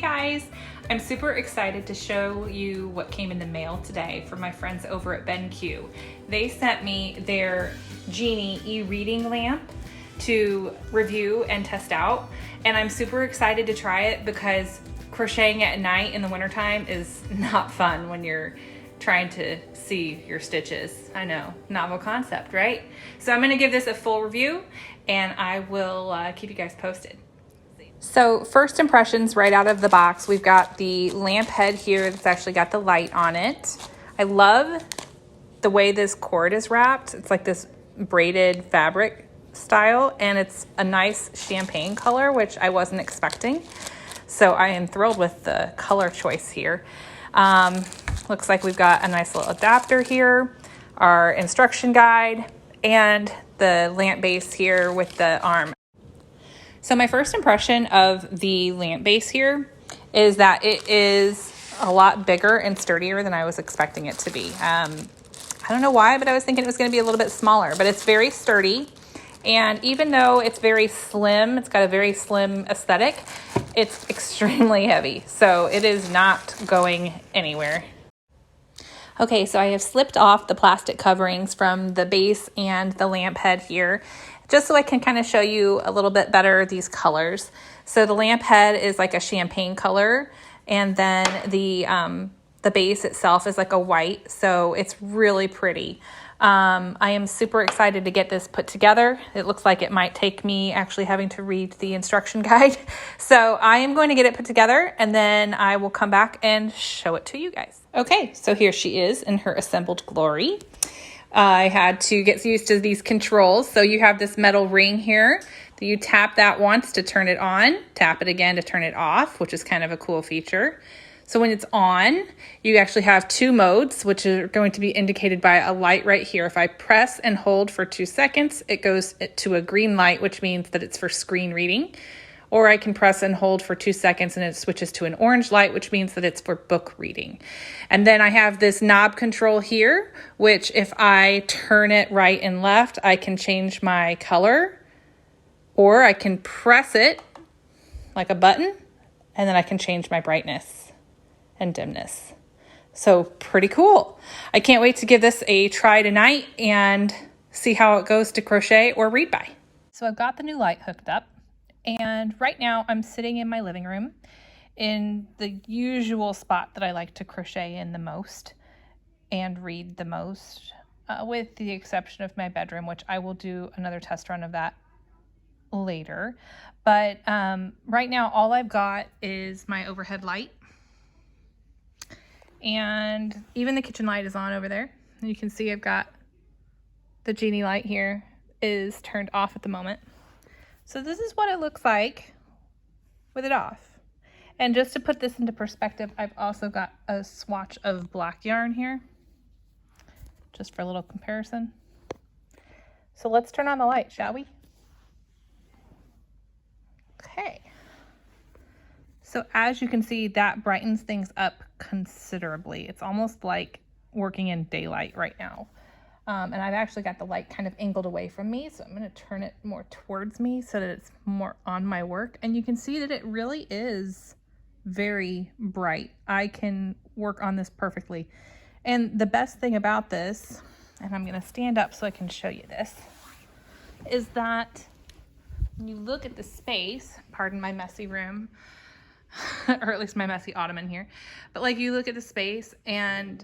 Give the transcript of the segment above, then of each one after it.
guys, I'm super excited to show you what came in the mail today from my friends over at BenQ. They sent me their Genie e-reading lamp to review and test out, and I'm super excited to try it because crocheting at night in the wintertime is not fun when you're trying to see your stitches. I know, novel concept, right? So I'm gonna give this a full review and I will keep you guys posted. So first impressions right out of the box, we've got the lamp head here that's actually got the light on it. I love the way this cord is wrapped. It's like this braided fabric style, and it's a nice champagne color, which I wasn't expecting. So I am thrilled with the color choice here. Looks like we've got a nice little adapter here, our instruction guide, and the lamp base here with the arm. So my first impression of the lamp base here is that it is a lot bigger and sturdier than I was expecting it to be. I don't know why, but I was thinking it was going to be a little bit smaller, but it's very sturdy. And even though it's very slim, it's got a very slim aesthetic, it's extremely heavy. So it is not going anywhere. Okay, so I have slipped off the plastic coverings from the base and the lamp head here, just so I can kind of show you a little bit better these colors. So the lamp head is like a champagne color, and then the base itself is like a white, so it's really pretty. I am super excited to get this put together. It looks like it might take me actually having to read the instruction guide. So I am going to get it put together and then I will come back and show it to you guys. Okay, so here she is in her assembled glory. I had to get used to these controls. So you have this metal ring here. You tap that once to turn it on, tap it again to turn it off, which is kind of a cool feature. So when it's on, you actually have two modes, which are going to be indicated by a light right here. If I press and hold for 2 seconds, it goes to a green light, which means that it's for screen reading. Or I can press and hold for 2 seconds and it switches to an orange light, which means that it's for book reading. And then I have this knob control here, which if I turn it right and left, I can change my color, or I can press it like a button, and then I can change my brightness and dimness. So pretty cool. I can't wait to give this a try tonight and see how it goes to crochet or read by. So I've got the new light hooked up, and right now I'm sitting in my living room in the usual spot that I like to crochet in the most and read the most, with the exception of my bedroom, which I will do another test run of that later. But right now all I've got is my overhead light, and even the kitchen light is on over there. And you can see I've got the Genie light here is turned off at the moment. So this is what it looks like with it off. And just to put this into perspective, I've also got a swatch of black yarn here, just for a little comparison. So let's turn on the light, shall we? Okay. So as you can see, that brightens things up considerably. It's almost like working in daylight right now. And I've actually got the light kind of angled away from me, so I'm going to turn it more towards me so that it's more on my work. And you can see that it really is very bright. I can work on this perfectly. And the best thing about this, and I'm going to stand up so I can show you this, is that when you look at the space, pardon my messy room, or at least my messy ottoman here, but like you look at the space, and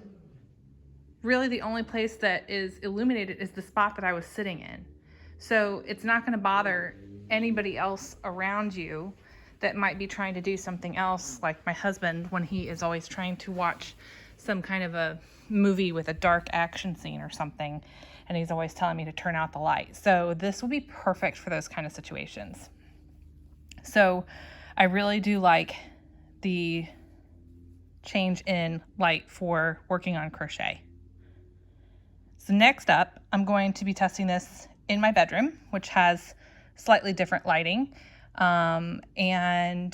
really the only place that is illuminated is the spot that I was sitting in. So it's not going to bother anybody else around you that might be trying to do something else, like my husband when he is always trying to watch some kind of a movie with a dark action scene or something, and he's always telling me to turn out the light. So this will be perfect for those kind of situations. So I really do like the change in light for working on crochet. So next up, I'm going to be testing this in my bedroom, which has slightly different lighting, and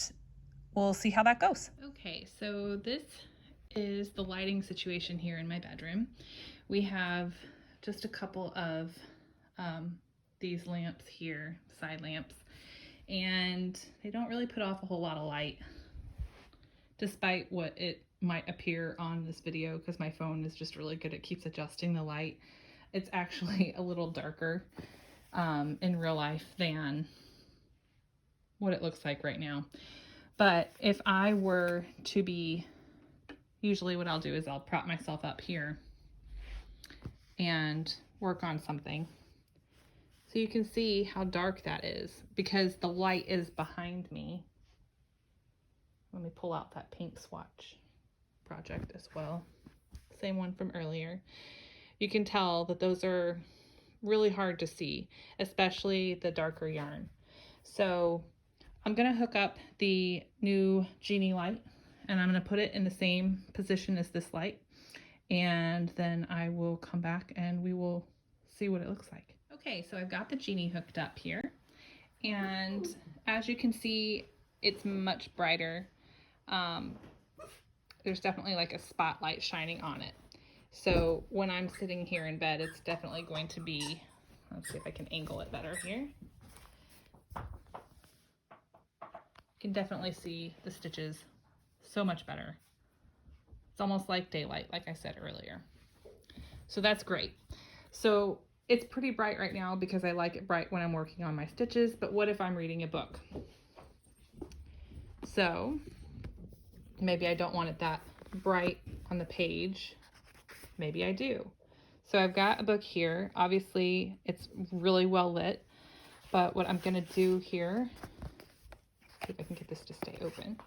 we'll see how that goes. Okay, so this is the lighting situation here in my bedroom. We have just a couple of these lamps here, side lamps, and they don't really put off a whole lot of light. despite what it might appear on this video, because my phone is just really good. It keeps adjusting the light. It's actually a little darker in real life than what it looks like right now. But if I were to be, usually what I'll do is I'll prop myself up here and work on something. So you can see how dark that is because the light is behind me. Let me pull out that pink swatch project as well. Same one from earlier. You can tell that those are really hard to see, especially the darker yarn. So I'm gonna hook up the new Genie light and I'm gonna put it in the same position as this light. And then I will come back and we will see what it looks like. Okay, so I've got the Genie hooked up here. And as you can see, it's much brighter. There's definitely like a spotlight shining on it. So when I'm sitting here in bed, it's definitely going to be, let's see if I can angle it better here. You can definitely see the stitches so much better. It's almost like daylight, like I said earlier. So that's great. So it's pretty bright right now because I like it bright when I'm working on my stitches, but what if I'm reading a book? So maybe I don't want it that bright on the page. Maybe I do. So I've got a book here. Obviously it's really well lit, but what I'm gonna do here, see if I can get this to stay open.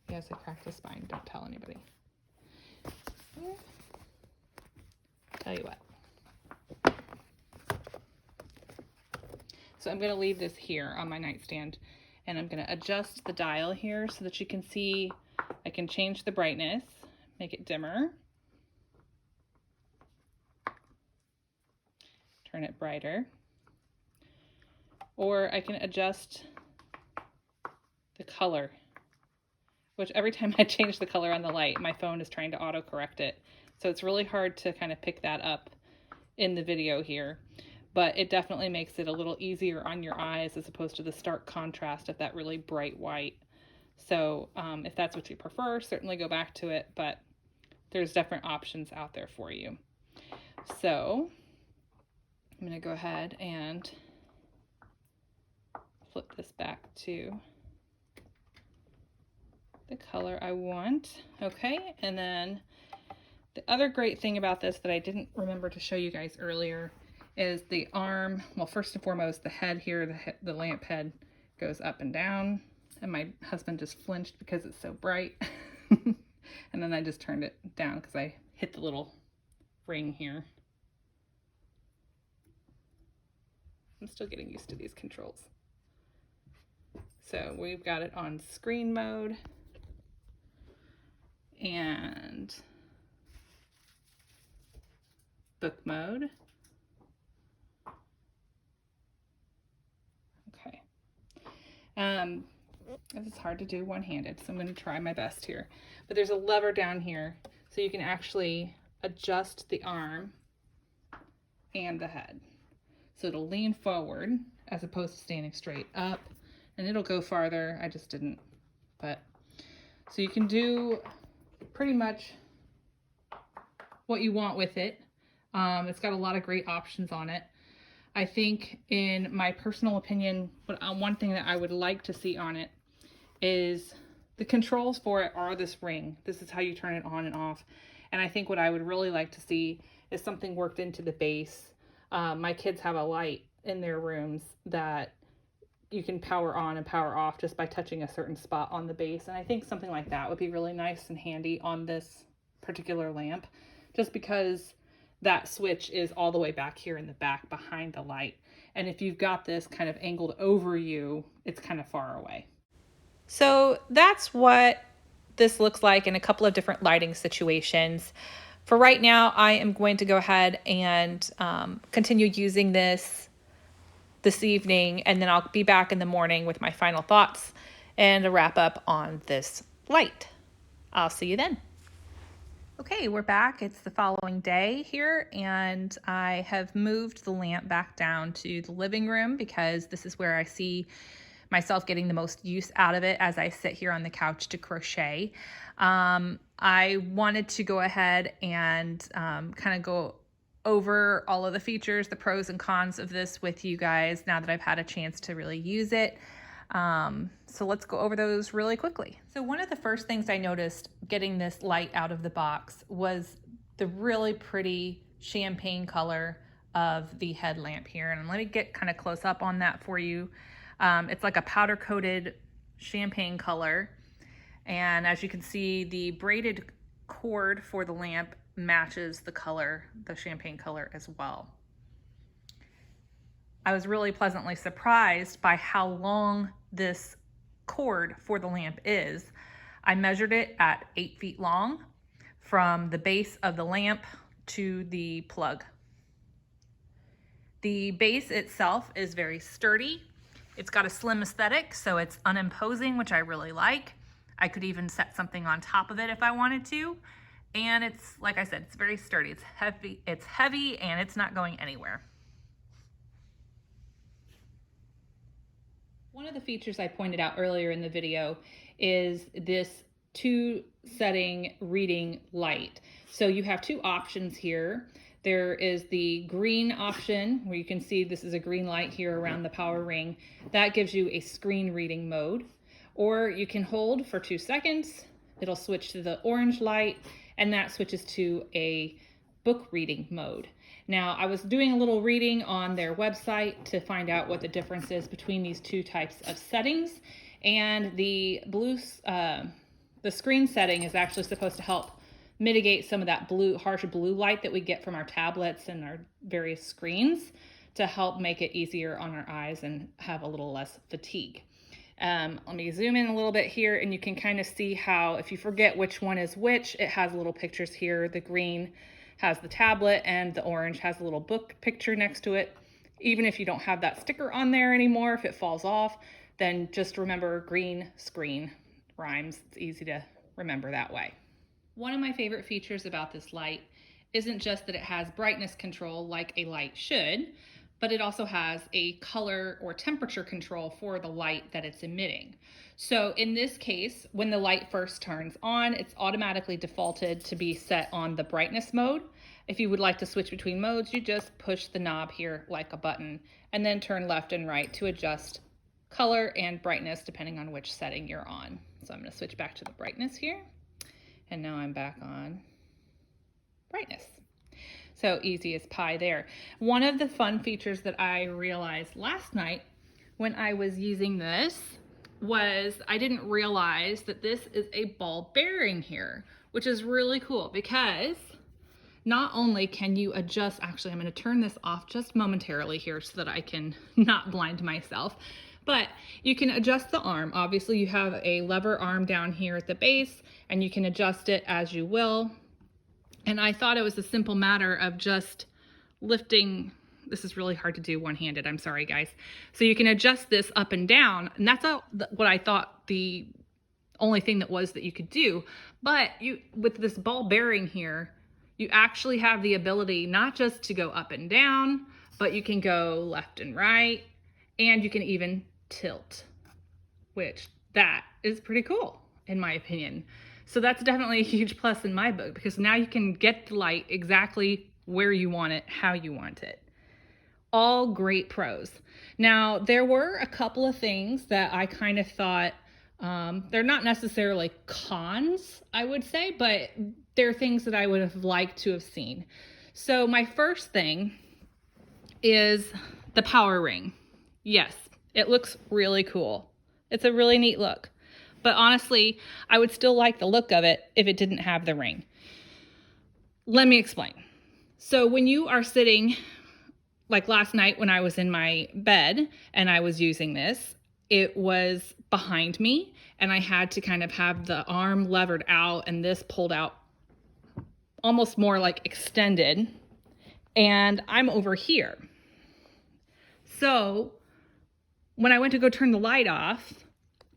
Yes, I cracked the spine, don't tell anybody. Tell you what. So I'm gonna leave this here on my nightstand and I'm gonna adjust the dial here so that you can see I can change the brightness, make it dimmer, turn it brighter, or I can adjust the color, which every time I change the color on the light, my phone is trying to auto-correct it. So it's really hard to kind of pick that up in the video here, but it definitely makes it a little easier on your eyes as opposed to the stark contrast of that really bright white. So if that's what you prefer, certainly go back to it, but there's different options out there for you. So I'm gonna go ahead and flip this back to the color I want. Okay, and then the other great thing about this that I didn't remember to show you guys earlier is the arm. Well, first and foremost, the head here, the lamp head goes up and down, and my husband just flinched because it's so bright. And then I just turned it down because I hit the little ring here. I'm still getting used to these controls. So we've got it on screen mode and book mode. Okay. This is hard to do one-handed, so I'm going to try my best here. But there's a lever down here, so you can actually adjust the arm and the head. So it'll lean forward as opposed to standing straight up, and it'll go farther. I just didn't, but so you can do pretty much what you want with it. It's got a lot of great options on it. I think, in my personal opinion, one thing that I would like to see on it is the controls for it are this ring. This is how you turn it on and off. And I think what I would really like to see is something worked into the base. My kids have a light in their rooms that you can power on and power off just by touching a certain spot on the base. And I think something like that would be really nice and handy on this particular lamp, just because that switch is all the way back here in the back behind the light. And if you've got this kind of angled over you, it's kind of far away. So that's what this looks like in a couple of different lighting situations. For right now, I am going to go ahead and continue using this evening, and then I'll be back in the morning with my final thoughts and a wrap up on this light. I'll see you then. Okay, we're back. It's the following day here, and I have moved the lamp back down to the living room because this is where I see myself getting the most use out of it as I sit here on the couch to crochet. I wanted to go ahead and kind of go over all of the features, the pros and cons of this with you guys now that I've had a chance to really use it. So let's go over those really quickly. So one of the first things I noticed getting this light out of the box was the really pretty champagne color of the headlamp here. And let me get kind of close up on that for you. It's like a powder coated champagne color. And as you can see, the braided cord for the lamp matches the color, the champagne color as well. I was really pleasantly surprised by how long this cord for the lamp is. I measured it at 8 feet long from the base of the lamp to the plug. The base itself is very sturdy. It's got a slim aesthetic, so it's unimposing, which I really like. I could even set something on top of it if I wanted to. And it's, like I said, it's very sturdy. It's heavy and it's not going anywhere. One of the features I pointed out earlier in the video is this 2-setting reading light. So you have 2 options here. There is the green option where you can see this is a green light here around the power ring. That gives you a screen reading mode. Or you can hold for 2 seconds. It'll switch to the orange light, and that switches to a book reading mode. Now, I was doing a little reading on their website to find out what the difference is between these 2 types of settings, and the screen setting is actually supposed to help mitigate some of that harsh blue light that we get from our tablets and our various screens to help make it easier on our eyes and have a little less fatigue. Let me zoom in a little bit here, and you can kind of see how, if you forget which one is which, it has little pictures here. The green has the tablet and the orange has a little book picture next to it. Even if you don't have that sticker on there anymore, if it falls off, then just remember green screen rhymes. It's easy to remember that way. One of my favorite features about this light isn't just that it has brightness control like a light should, but it also has a color or temperature control for the light that it's emitting. So in this case, when the light first turns on, it's automatically defaulted to be set on the brightness mode. If you would like to switch between modes, you just push the knob here like a button and then turn left and right to adjust color and brightness depending on which setting you're on. So I'm going to switch back to the brightness here. And now I'm back on brightness. So easy as pie there. One of the fun features that I realized last night when I was using this was I didn't realize that this is a ball bearing here, which is really cool because not only can you adjust, actually I'm going to turn this off just momentarily here so that I can not blind myself, but you can adjust the arm. Obviously you have a lever arm down here at the base and you can adjust it as you will. And I thought it was a simple matter of just lifting. This is really hard to do one-handed, I'm sorry guys. So you can adjust this up and down, and that's what I thought the only thing that you could do. But with this ball bearing here, you actually have the ability not just to go up and down, but you can go left and right, and you can even tilt, which that is pretty cool in my opinion. So that's definitely a huge plus in my book because now you can get the light exactly where you want it, how you want it. All great pros. Now, there were a couple of things that I kind of thought, they're not necessarily cons, I would say, but they're things that I would have liked to have seen. So my first thing is the power ring. Yes, it looks really cool. It's a really neat look. But honestly, I would still like the look of it if it didn't have the ring. Let me explain. So when you are sitting, like last night when I was in my bed and I was using this, it was behind me and I had to kind of have the arm levered out and this pulled out almost more like extended, and I'm over here. So when I went to go turn the light off,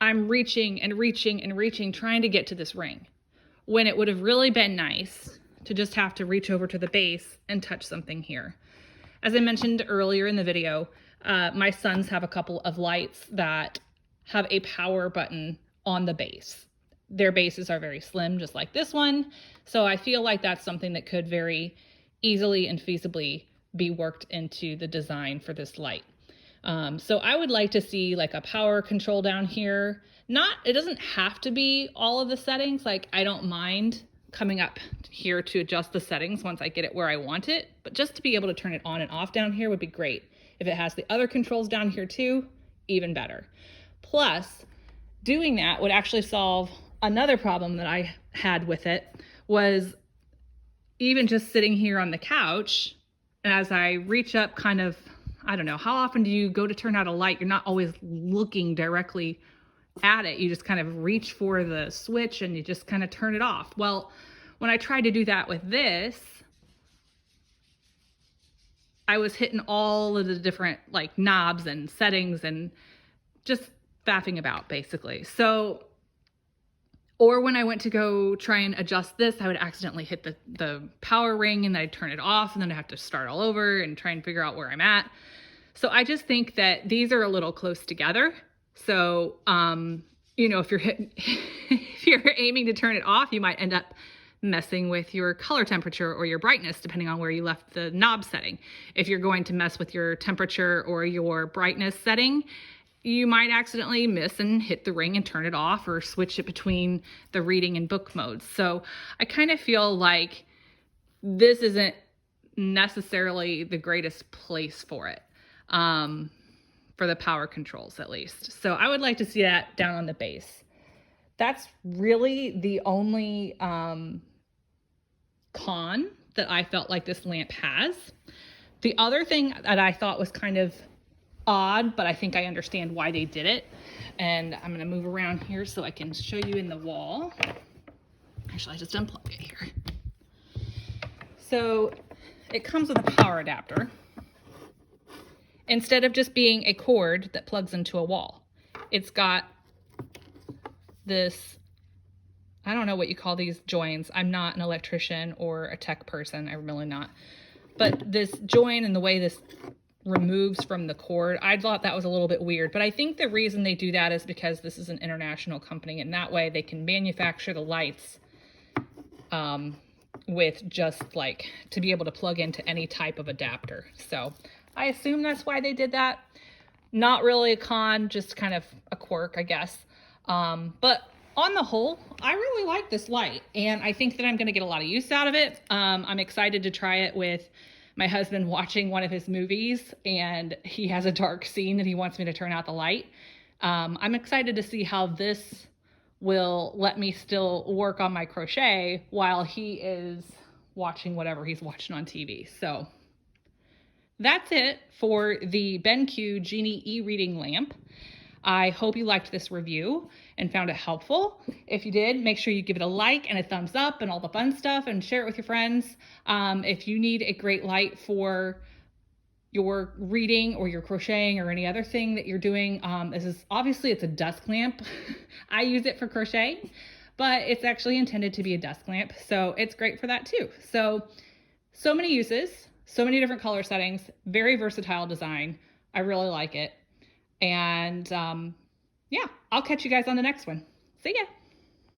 I'm reaching and reaching and reaching, trying to get to this ring, when it would have really been nice to just have to reach over to the base and touch something here. As I mentioned earlier in the video, my sons have a couple of lights that have a power button on the base. Their bases are very slim, just like this one. So I feel like that's something that could very easily and feasibly be worked into the design for this light. So I would like to see like a power control down here. It doesn't have to be all of the settings. Like I don't mind coming up here to adjust the settings once I get it where I want it, but just to be able to turn it on and off down here would be great. If it has the other controls down here too, even better. Plus, doing that would actually solve another problem that I had with it, was even just sitting here on the couch, as I reach up kind of, I don't know, how often do you go to turn out a light? You're not always looking directly at it. You just kind of reach for the switch and you just kind of turn it off. Well, when I tried to do that with this, I was hitting all of the different like knobs and settings and just faffing about basically. So, or when I went to go try and adjust this, I would accidentally hit the power ring and then I'd turn it off and then I have to start all over and try and figure out where I'm at. So I just think that these are a little close together. So, you know, if you're aiming to turn it off, you might end up messing with your color temperature or your brightness, depending on where you left the knob setting. If you're going to mess with your temperature or your brightness setting, you might accidentally miss and hit the ring and turn it off or switch it between the reading and book modes. So I kind of feel like this isn't necessarily the greatest place for it. For the power controls at least. So I would like to see that down on the base. That's really the only con that I felt like this lamp has. The other thing that I thought was kind of odd, but I think I understand why they did it. And I'm gonna move around here so I can show you in the wall. Actually, I just unplug it here. So it comes with a power adapter, instead of just being a cord that plugs into a wall. It's got this, I don't know what you call these joins. I'm not an electrician or a tech person, I'm really not. But this join and the way this removes from the cord, I thought that was a little bit weird. But I think the reason they do that is because this is an international company and that way they can manufacture the lights with just like, to be able to plug into any type of adapter. So I assume that's why they did that. Not really a con, just kind of a quirk, I guess. But on the whole, I really like this light and I think that I'm gonna get a lot of use out of it. I'm excited to try it with my husband watching one of his movies and he has a dark scene that he wants me to turn out the light. I'm excited to see how this will let me still work on my crochet while he is watching whatever he's watching on TV. So that's it for the BenQ Genie e-reading lamp. I hope you liked this review and found it helpful. If you did, make sure you give it a like and a thumbs up and all the fun stuff and share it with your friends. If you need a great light for your reading or your crocheting or any other thing that you're doing, this is obviously it's a desk lamp. I use it for crochet, but it's actually intended to be a desk lamp. So it's great for that too. So many uses. So many different color settings, very versatile design. I really like it. And yeah, I'll catch you guys on the next one. See ya.